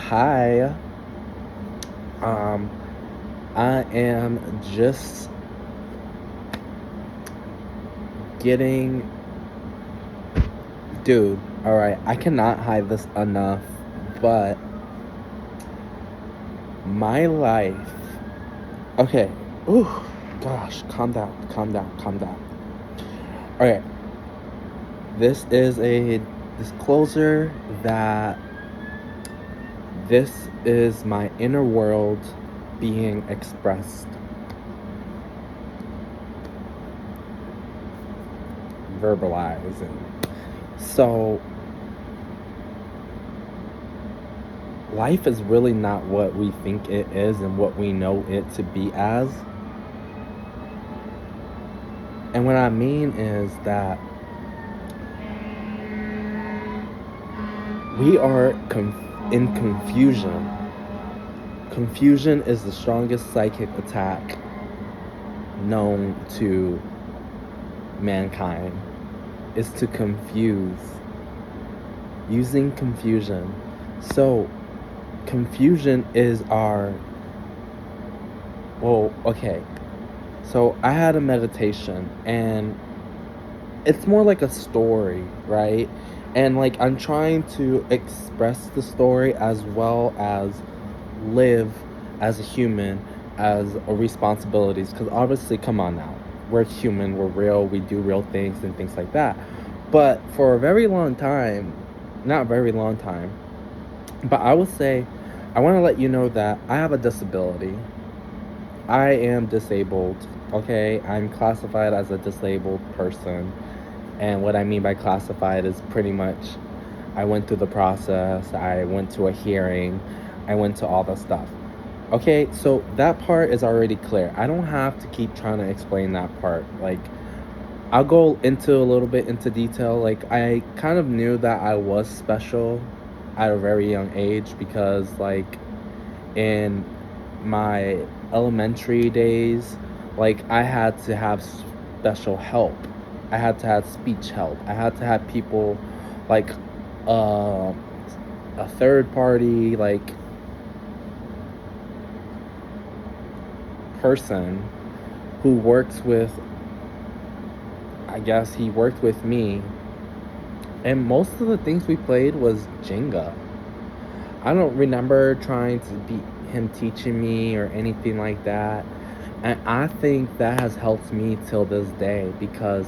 Hi. Um, I am just getting, dude. All right, I cannot hide this enough, but my life. Okay. Ooh, gosh, calm down, calm down, calm down. All right, this is a disclosure that this is my inner world being expressed, verbalizing. So life is really not what we think it is and what we know it to be as. And what I mean is that we are in confusion. Confusion is the strongest psychic attack known to mankind. Is to confuse. Using confusion. So, confusion is our. Well, okay. So, I had a meditation, and it's more like a story, right? And like I'm trying to express the story as well as live as a human, as a responsibilities. Because obviously, come on now, we're human, we're real, we do real things and things like that. But for a very long time, not very long time, but I would say, I want to let you know that I have a disability. I am disabled. Okay, I'm classified as a disabled person. And what I mean by classified is pretty much I went through the process, I went to a hearing, I went to all the stuff. Okay, so that part is already clear. I don't have to keep trying to explain that part. Like, I'll go into a little bit into detail. Like, I kind of knew that I was special at a very young age because, like, in my elementary days, like, I had to have special help. I had to have speech help. I had to have people like uh, a third party like person who works with, I guess he worked with me, and most of the things we played was Jenga. I don't remember trying to be him teaching me or anything like that. And I think that has helped me till this day because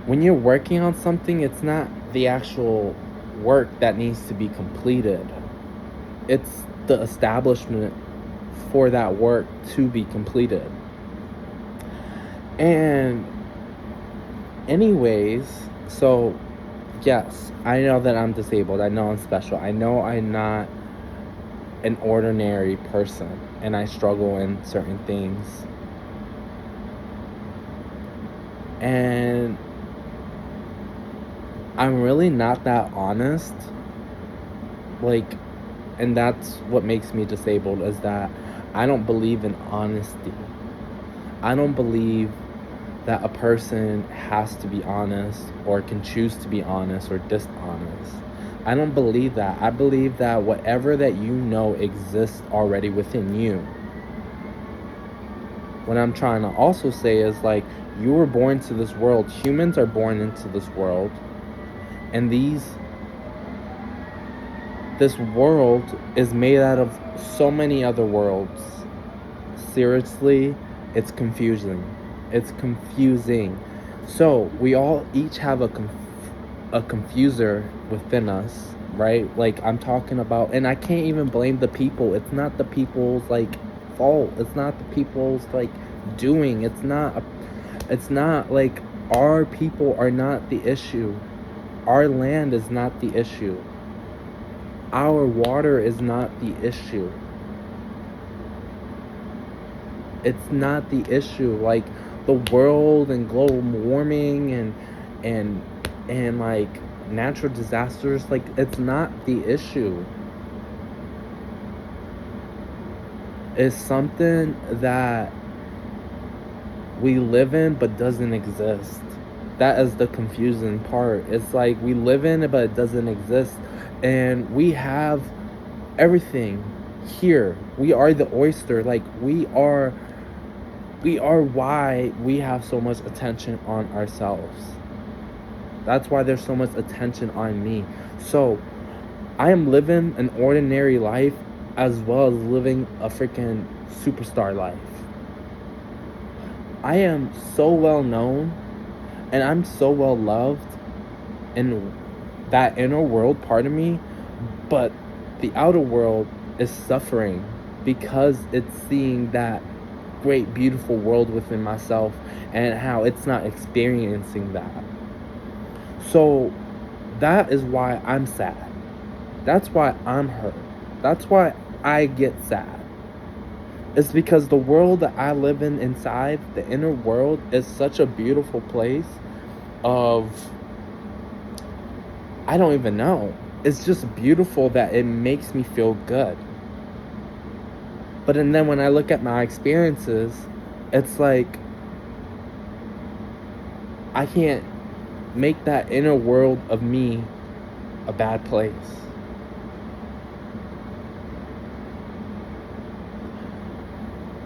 when you're working on something, it's not the actual work that needs to be completed. It's the establishment for that work to be completed. And anyways, so yes, I know that I'm disabled. I know I'm special. I know I'm not an ordinary person and I struggle in certain things. And I'm really not that honest. Like, and that's what makes me disabled is that I don't believe in honesty. I don't believe that a person has to be honest or can choose to be honest or dishonest. I don't believe that. I believe that whatever that you know exists already within you. What I'm trying to also say is like you were born to this world. Humans are born into this world. And this world is made out of so many other worlds. Seriously, it's confusing. It's confusing. So we all each have a confuser within us, right? Like I'm talking about, and I can't even blame the people. It's not the people's like fault. It's not the people's like doing. It's not like our people are not the issue. Our land is not the issue. Our water is not the issue. It's not the issue. Like the world and global warming and and like natural disasters, like it's not the issue. It's something that we live in but doesn't exist. That is the confusing part. It's like we live in it, but it doesn't exist. And we have everything here. We are the oyster. Like we are why we have so much attention on ourselves. That's why there's so much attention on me. So I am living an ordinary life as well as living a freaking superstar life. I am so well known and I'm so well loved in that inner world part of me, but the outer world is suffering because it's seeing that great, beautiful world within myself and how it's not experiencing that. So that is why I'm sad. That's why I'm hurt. That's why I get sad. It's because the world that I live in inside, the inner world, is such a beautiful place of, I don't even know. It's just beautiful that it makes me feel good. But and then when I look at my experiences, it's like I can't make that inner world of me a bad place.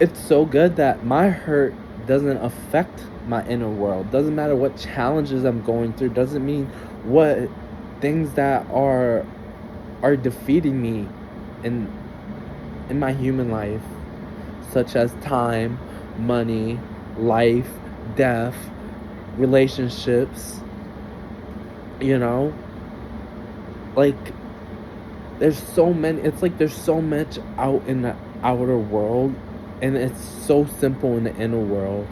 It's so good that my hurt doesn't affect my inner world. Doesn't matter what challenges I'm going through. Doesn't mean what things that are defeating me in my human life, such as time, money, life, death, relationships, you know? Like there's so many, it's like there's so much out in the outer world and it's so simple in the inner world.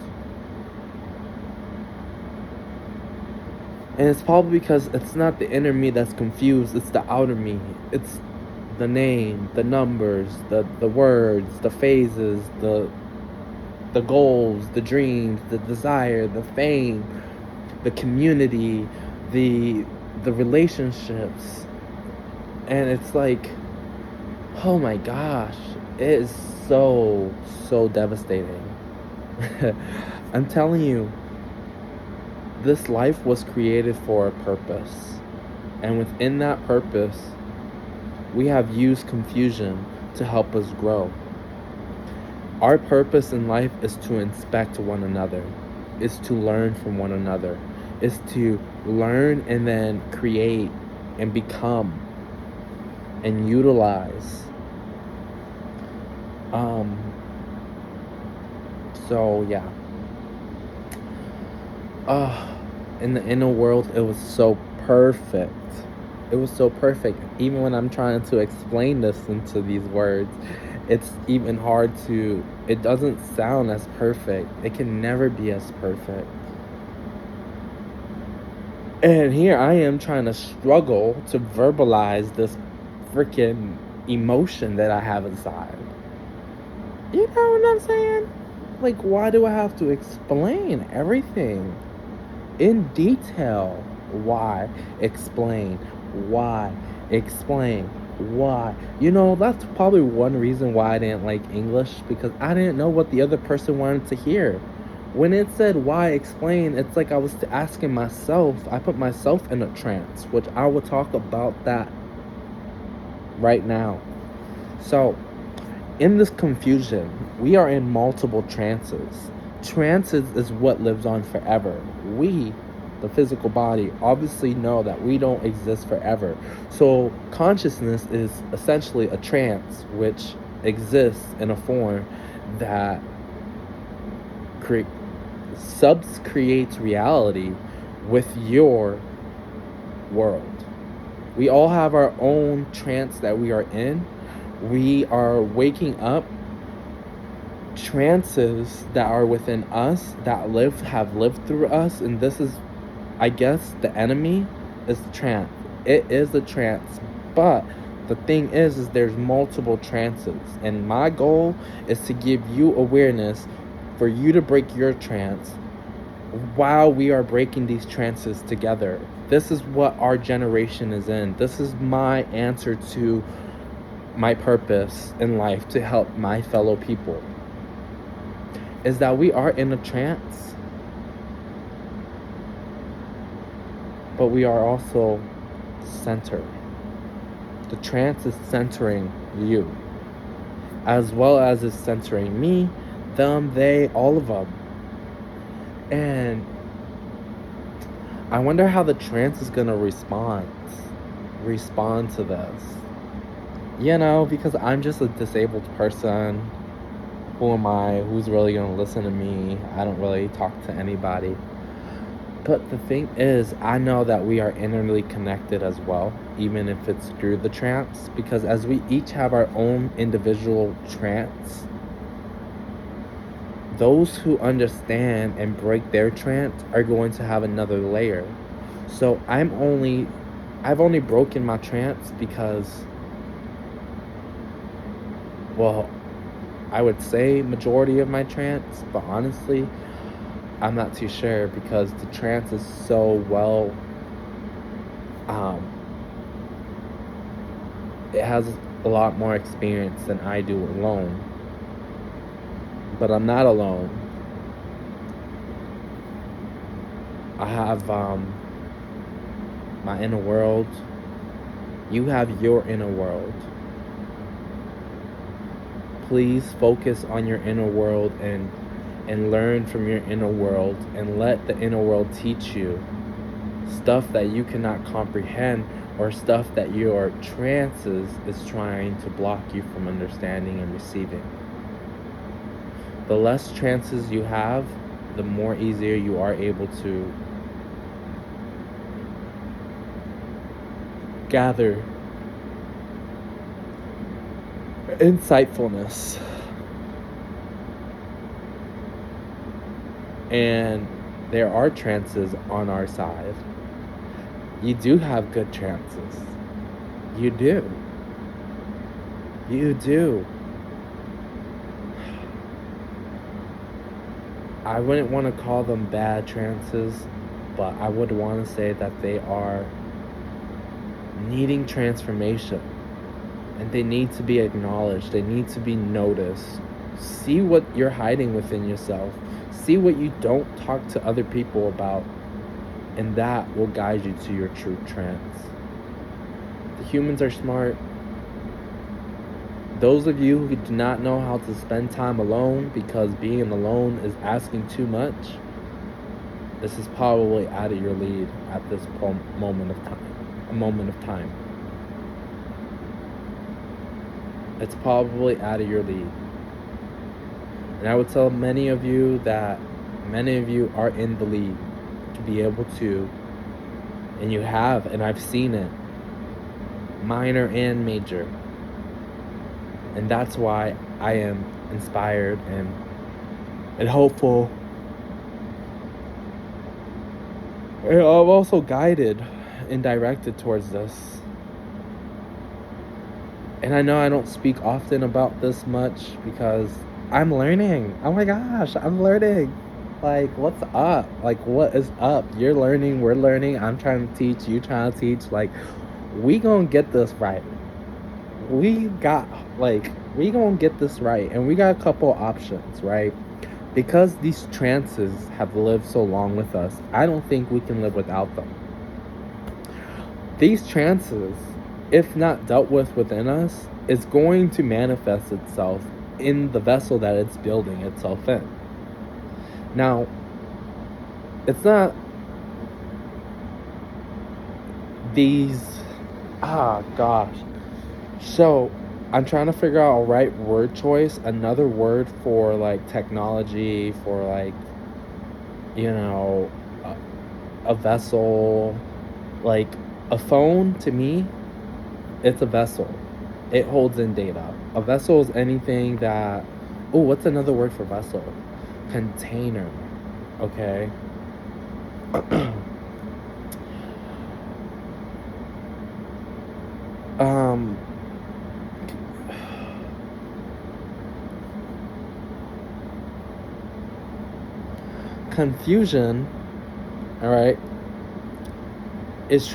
And it's probably because it's not the inner me that's confused, it's the outer me. It's the name, the numbers, the words, the phases, the goals, the dreams, the desire, the fame, the community, the relationships. And it's like, oh my gosh, it is so devastating. I'm telling you, this life was created for a purpose. And within that purpose, we have used confusion to help us grow. Our purpose in life is to inspect one another, is to learn from one another, is to learn and then create and become and utilize. So yeah. In the inner world, it was so perfect. It was so perfect. Even when I'm trying to explain this into these words, it's even hard to, it doesn't sound as perfect. It can never be as perfect. And here I am trying to struggle to verbalize this freaking emotion that I have inside. You know what I'm saying? Like, why do I have to explain everything in detail? Why explain? Why explain? Why? You know, that's probably one reason why I didn't like English, because I didn't know what the other person wanted to hear. When it said why explain, it's like I was asking myself, I put myself in a trance, which I will talk about that right now. So, in this confusion, we are in multiple trances. Trances is what lives on forever. We, the physical body, obviously know that we don't exist forever. So consciousness is essentially a trance which exists in a form that creates reality with your world. We all have our own trance that we are in. We are waking up. Trances that are within us that have lived through us, and this is, I guess, the enemy is the trance. It is a trance, but the thing is there's multiple trances, and my goal is to give you awareness for you to break your trance while we are breaking these trances together. This is what our generation is in. This is my answer to my purpose in life, to help my fellow people, is that we are in a trance. but we are also centered. The trance is centering you, as well as it's centering me, them, they, all of them. And I wonder how the trance is gonna respond to this. Because I'm just a disabled person. Who am I? Who's really gonna listen to me? I don't really talk to anybody. But the thing is, I know that we are innerly connected as well, even if it's through the trance, because as we each have our own individual trance, those who understand and break their trance are going to have another layer. So I've only broken my trance because, well, I would say majority of my trance, but honestly, I'm not too sure because the trance is so well, it has a lot more experience than I do alone. But I'm not alone. I have my inner world. You have your inner world. Please focus on your inner world and learn from your inner world and let the inner world teach you stuff that you cannot comprehend or stuff that your trances is trying to block you from understanding and receiving. The less trances you have, the more easier you are able to gather insightfulness. And there are trances on our side. You do have good trances. You do. You do. I wouldn't want to call them bad trances, but I would want to say that they are needing transformation. And they need to be acknowledged. They need to be noticed. See what you're hiding within yourself. See what you don't talk to other people about. And that will guide you to your true trance. The humans are smart. Those of you who do not know how to spend time alone because being alone is asking too much, this is probably out of your league at this moment of time. It's probably out of your league. And I would tell many of you that many of you are in the league to be able to, and you have, and I've seen it, minor and major. And that's why I am inspired and hopeful. And I'm also guided and directed towards this. And I know I don't speak often about this much because I'm learning. Oh my gosh, I'm learning. Like, what's up? Like, what is up? You're learning, we're learning. I'm trying to teach, you trying to teach. Like, we gonna get this right. We gonna get this right. And we got a couple options, right? Because these trances have lived so long with us, I don't think we can live without them. These trances, if not dealt with within us, is going to manifest itself in the vessel that it's building itself in. Now, it's not these, So, I'm trying to figure out a right word choice, another word for like technology, for like, a vessel, like a phone to me, it's a vessel. It holds in data. A vessel is anything that, what's another word for vessel? Container, okay? Confusion, all right, is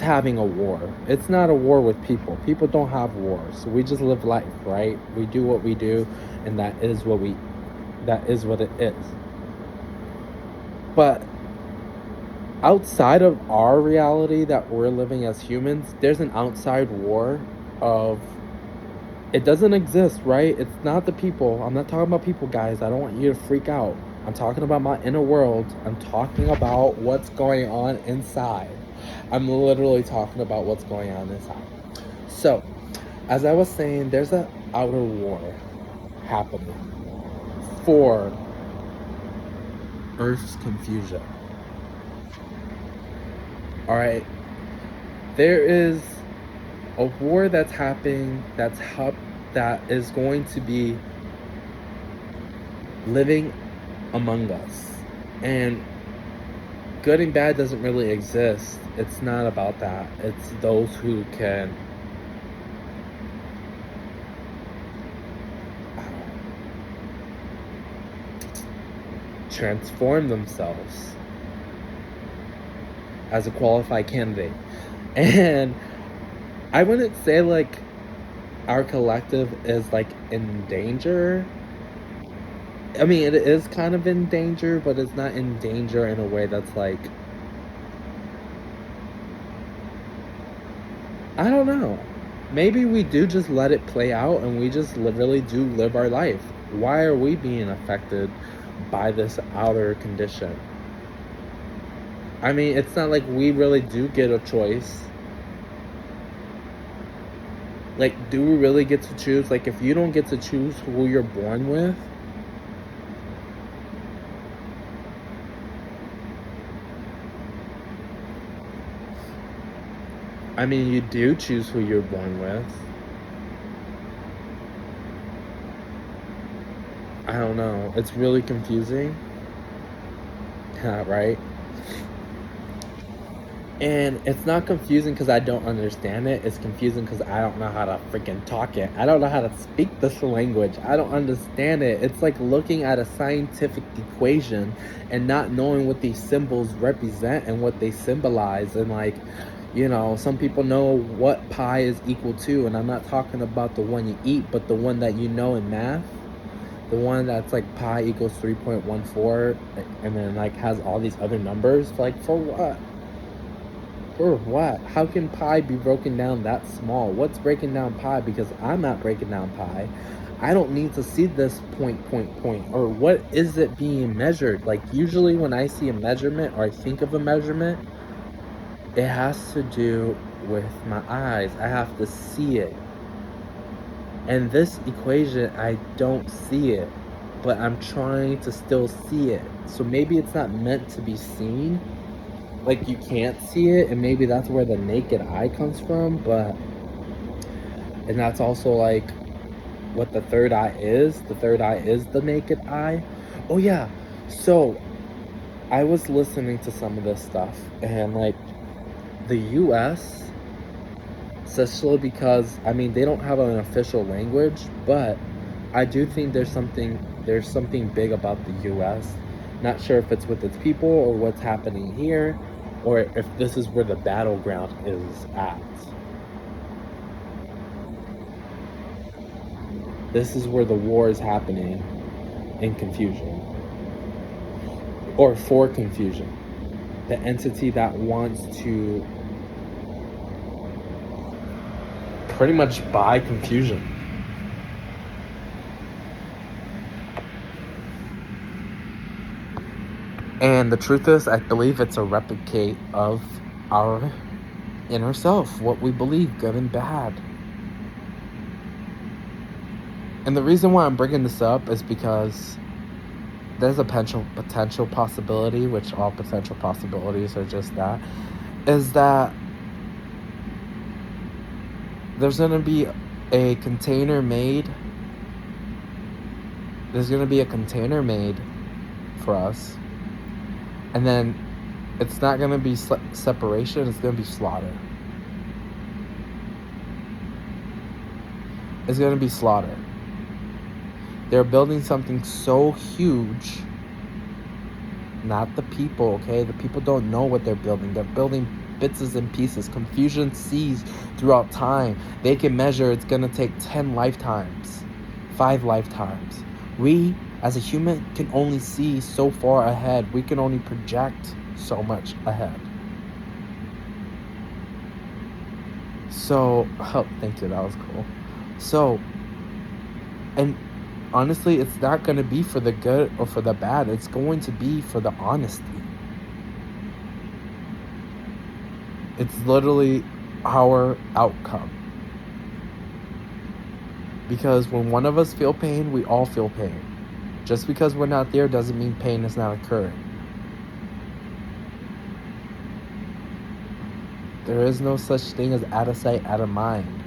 having a war. It's not a war with people. People don't have wars. We just live life, right? We do what we do, and that is what it is. But outside of our reality that we're living as humans, there's an outside war of it doesn't exist, right? It's not the people. I'm not talking about people, guys. I don't want you to freak out. I'm talking about my inner world. I'm talking about what's going on inside. I'm literally talking about what's going on inside. So, as I was saying, there's an outer war happening for Earth's confusion. All right, there is a war that's happening that is going to be living among us, and good and bad doesn't really exist. It's not about that. It's those who can transform themselves as a qualified candidate. And I wouldn't say like our collective is like in danger. I mean, it is kind of in danger, but it's not in danger in a way that's like, I don't know. Maybe we do just let it play out and we just really do live our life. Why are we being affected by this outer condition? I mean, it's not like we really do get a choice. Like, do we really get to choose? Like, if you don't get to choose who you're born with, I mean, you do choose who you're born with. I don't know. It's really confusing. Yeah, right? And it's not confusing because I don't understand it. It's confusing because I don't know how to freaking talk it. I don't know how to speak this language. I don't understand it. It's like looking at a scientific equation and not knowing what these symbols represent and what they symbolize. And like, you know, some people know what pi is equal to. And I'm not talking about the one you eat, but the one that you know in math. The one that's like pi equals 3.14 and then like has all these other numbers. Like, for what? For what? How can pi be broken down that small? What's breaking down pi? Because I'm not breaking down pi. I don't need to see this point. Or what is it being measured? Like, usually when I see a measurement or I think of a measurement, it has to do with my eyes. I have to see it. And this equation, I don't see it, but I'm trying to still see it. So maybe it's not meant to be seen. Like, you can't see it, and maybe that's where the naked eye comes from, but and that's also like what the third eye is. The third eye is the naked eye. Oh yeah. So I was listening to some of this stuff, and like the US, especially because I mean they don't have an official language, but I do think there's something big about the US. Not sure if it's with its people or what's happening here, or if this is where the battleground is at. This is where the war is happening in confusion, or for confusion. The entity that wants to pretty much buy confusion. And the truth is, I believe it's a replicate of our inner self, what we believe, good and bad. And the reason why I'm bringing this up is because there's a potential possibility, which all potential possibilities are just that, is that there's going to be a container made. There's going to be a container made for us. And then it's not going to be separation, it's going to be slaughter. It's going to be slaughter. They're building something so huge. Not the people, okay? The people don't know what they're building. They're building bits and pieces. Confusion sees throughout time. They can measure it's going to take 10 lifetimes, 5 lifetimes. We, as a human, can only see so far ahead. We can only project so much ahead. So, oh, thank you, that was cool. So, and honestly, it's not going to be for the good or for the bad. It's going to be for the honesty. It's literally our outcome. Because when one of us feel pain, we all feel pain. Just because we're not there doesn't mean pain is not occurring. There is no such thing as out of sight, out of mind.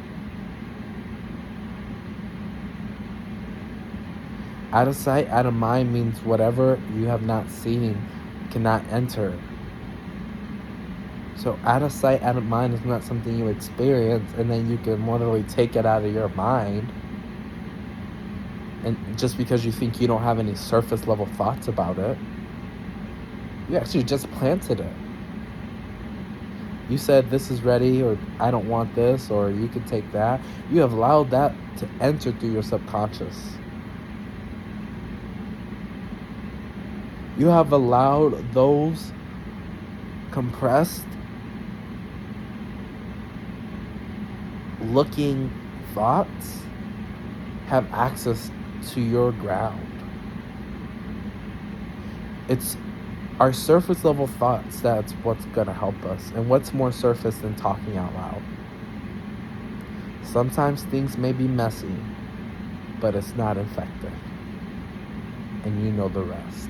Out of sight, out of mind means whatever you have not seen cannot enter. So out of sight, out of mind is not something you experience and then you can literally take it out of your mind. And just because you think you don't have any surface level thoughts about it, you actually just planted it. You said this is ready, or I don't want this, or you can take that. You have allowed that to enter through your subconscious. You have allowed those compressed looking thoughts have access to your ground. It's our surface level thoughts that's what's going to help us. And what's more surface than talking out loud? Sometimes things may be messy, but it's not infected. And you know the rest.